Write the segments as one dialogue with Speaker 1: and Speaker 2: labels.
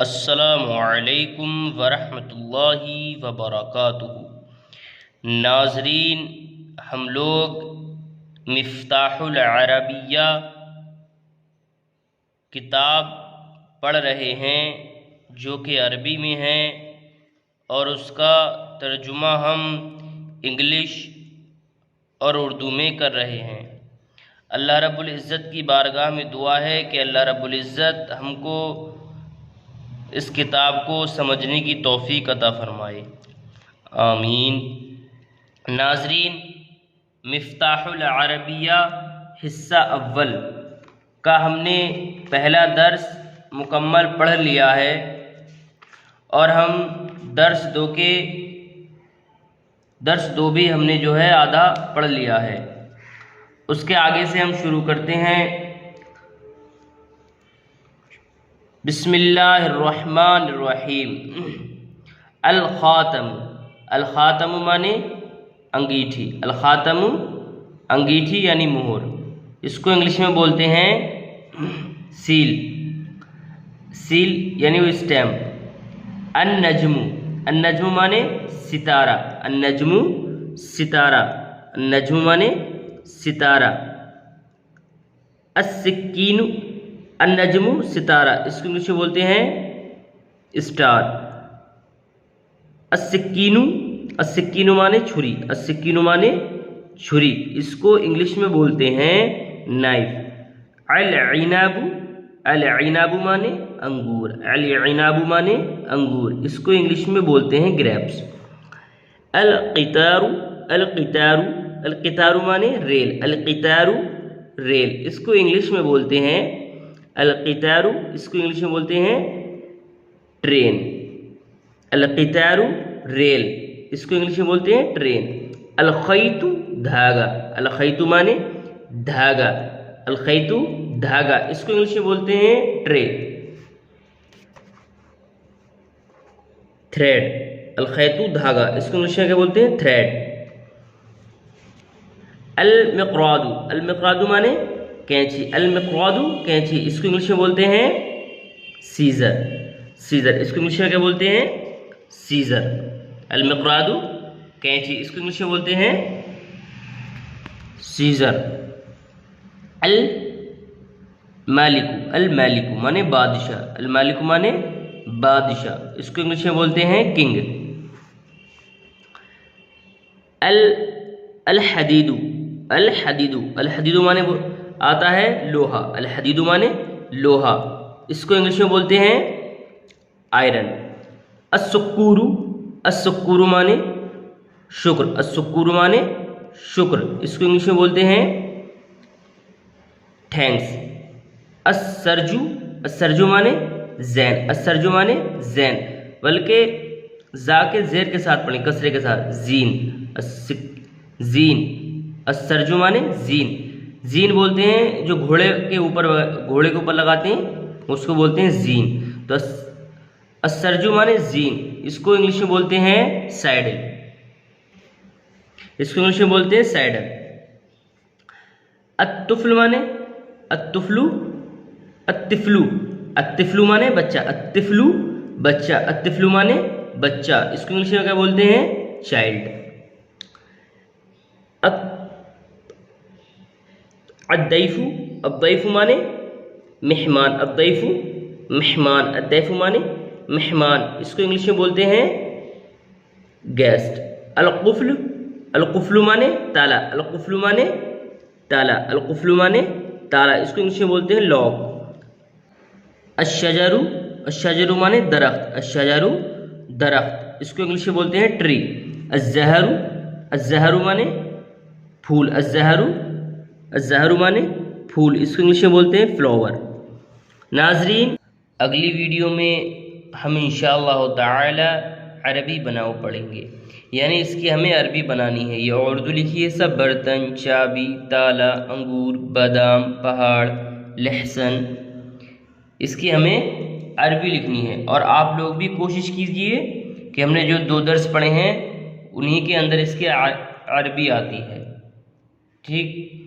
Speaker 1: अस्सलामु अलैकुम वरहमतुल्लाहि वबरकातुहू। नाज़रीन, हम लोग मिफ्ताहुल अरबिया किताब पढ़ रहे हैं जो कि अरबी में है और उसका तर्जुमा हम इंग्लिश और उर्दू में कर रहे हैं। अल्लाह रब्बुल इज़्ज़त की बारगाह में दुआ है कि अल्लाह रब्बुल इज़्ज़त हमको इस किताब को समझने की तौफ़ीक़ अता फ़रमाए, आमीन। नाज़रीन, मिफ्ताहुल अरबिया हिस्सा अव्वल का हमने पहला दर्स मुकम्मल पढ़ लिया है और हम दर्स दो भी हमने जो है आधा पढ़ लिया है। उसके आगे से हम शुरू करते हैं। बिस्मिल्लाहिर्रहमानिर्रहीम। अल ख़ातम, अल ख़ातम माने अंगीठी, अल ख़ातम अंगीठी यानी मोहर। इसको इंग्लिश में बोलते हैं सील, सील यानी वो स्टैम्प। अन नजमु, अन नजमु माने सितारा, अन नजमु सितारा, अन नजमु माने सितारा। अस्सिक्कीनु, अन नजमु सितारा, इसको इंग्लिश में बोलते हैं स्टार। अस्सिक्कीनु, अस्सिक्कीनु माने छुरी, अस्सिक्कीनु माने छुरी, इसको इंग्लिश में बोलते हैं नाइफ। अल इनाबु, अल इनाबु माने अंगूर, अल इनाबु माने अंगूर, इसको इंग्लिश में बोलते हैं ग्रेप्स। अल क़ितारु, अल क़ितारु, अल क़ितारु माने रेल, अल क़ितारु रेल, इसको इंग्लिश में बोलते हैं अल क़ितारु, इसको इंग्लिश में बोलते हैं ट्रेन। अल क़ितारु रेल, इसको इंग्लिश में बोलते हैं ट्रेन। अल ख़ैतु धागा, अल ख़ैतु माने धागा, अल ख़ैतु धागा, इसको इंग्लिश में बोलते हैं ट्रे, थ्रेड। अल ख़ैतु धागा, इसको इंग्लिश में क्या बोलते हैं थ्रेड। अल मिक़रादु, अल मिक़रादु माने कैंची, अल मिक़रादु कैंची, इसको इंग्लिश में बोलते हैं सीज़र, सीज़र, इसको इंग्लिश में क्या बोलते हैं सीज़र। अल मिक़रादु कैंची, इसको इंग्लिश में बोलते हैं सीज़र। अल मालिकु, अल मालिकु माने बादशाह, अल मालिकु माने बादशाह, इसको इंग्लिश में बोलते हैं किंग। अल हदीदु, अल हदीदु, अल हदीदु माने आता है लोहा, अल हदीदु माने लोहा, इसको इंग्लिश में बोलते हैं आयरन। अस्सुक्कूरु, अस्सुक्कूरु माने शुक्र, अस्सुक्कूरु माने शुक्र, इसको इंग्लिश में बोलते हैं थैंक्स। अस्सरजु, अस्सरजु माने जैन, अस्सरजु माने जैन, बल्कि जा के जेर के साथ पढ़ें, कसरे के साथ, जीन, जीन। अस्सरजु माने जीन, जीन बोलते हैं जो घोड़े के ऊपर लगाते हैं उसको बोलते हैं जीन। तो अस्सरजु माने जीन, इसको इंग्लिश में बोलते हैं सैडल, इसको इंग्लिश में बोलते हैं सैडल। अत्तुफ्ल माने अत्तुफ्लु, अत्तिफ्लु, अत्तिफ्लु माने बच्चा, अत्तिफ्लु बच्चा, अत्तिफ्लु माने बच्चा, इसको इंग्लिश में क्या बोलते हैं चाइल्ड। अद्दैफु, अद्दैफु माने मेहमान, अद्दैफु मेहमान, अद्दैफु माने मेहमान, इसको इंग्लिश में बोलते हैं गेस्ट। अलकुफ्ल, अलकुफ्लु माने ताला, अलकुफ्लु माने ताला, अलकुफ्लु माने ताला, इसको इंग्लिश में बोलते हैं लॉक। अश्शजरु, अश्शजरु माने दरख्त, अश्शजरु दरख्त, इसको इंग्लिश में बोलते हैं ट्री। अज़्ज़हरु, अज़्ज़हरु माने फूल, अज़्ज़हरु, अज़्ज़हरु माने फूल, इसको इंग्लिश में बोलते हैं फ्लावर। नाज़रीन, अगली वीडियो में हम इंशाअल्लाह ताला अरबी बनाओ पढ़ेंगे, यानी इसकी हमें अरबी बनानी है। ये उर्दू लिखी है सब, बर्तन, चाबी, ताला, अंगूर, बादाम, पहाड़, लहसुन, इसकी हमें अरबी लिखनी है। और आप लोग भी कोशिश कीजिए कि हमने जो 2 दर्स पढ़े हैं उन्हीं के अंदर इसके अरबी आती है, ठीक।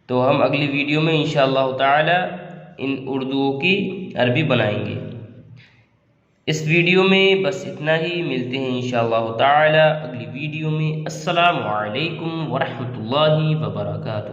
Speaker 1: तो हम अगली वीडियो में इंशाअल्लाह ताला इन उर्दुओं की अरबी बनाएंगे। इस वीडियो में बस इतना ही, मिलते हैं इंशाअल्लाह ताला अगली वीडियो में। अस्सलामु अलैकुम वरहमतुल्लाहि वबरकातुहू।